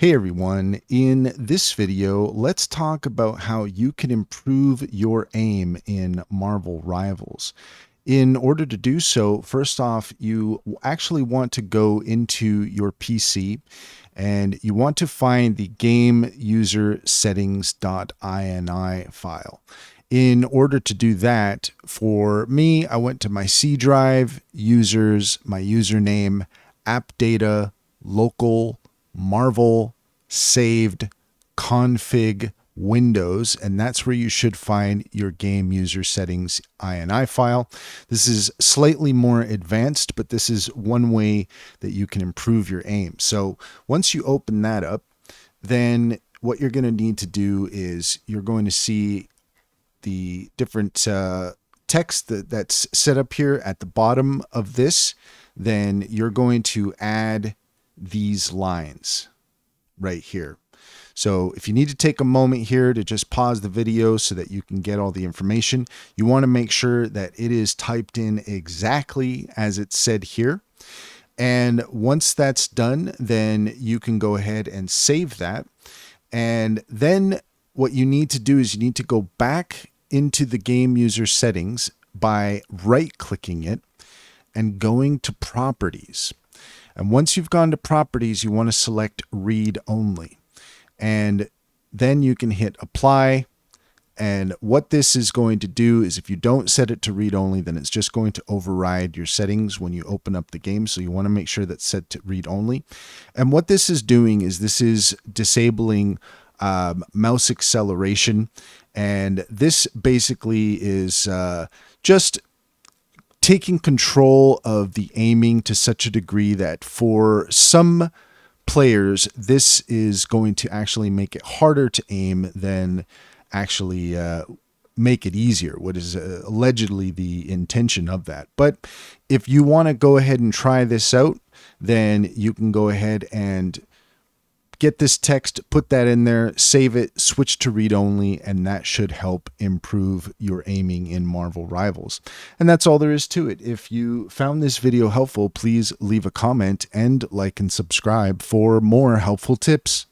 Hey everyone, in this video, let's talk about how you can improve your aim in Marvel Rivals. In order to do so, first off, you actually want to go into your PC and you want to find the game user settings.ini file. In order to do that, for me, I went to my C drive, users, my username, app data, local, Marvel, saved, config, Windows, and that's where you should find your game user settings INI file. This is slightly more advanced, but this is one way that you can improve your aim. So once you open that up, then what you're going to need to do is you're going to see the different text that's set up here at the bottom of this. Then you're going to add these lines right here. So if you need to take a moment here to just pause the video so that you can get all the information, you want to make sure that it is typed in exactly as it's said here. And once that's done, then you can go ahead and save that. And then what you need to do is you need to go back into the game user settings by right-clicking it and going to properties. And once you've gone to properties, you want to select read only. And then you can hit apply. And what this is going to do is if you don't set it to read only, then it's just going to override your settings when you open up the game. So you want to make sure that's set to read only. And what this is doing is this is disabling mouse acceleration. And this basically is just taking control of the aiming to such a degree that for some players, this is going to actually make it harder to aim than actually make it easier, what is allegedly the intention of that. But if you want to go ahead and try this out, then you can go ahead and get this text, put that in there, save it, switch to read only, and that should help improve your aiming in Marvel Rivals. And that's all there is to it. If you found this video helpful, please leave a comment and like and subscribe for more helpful tips.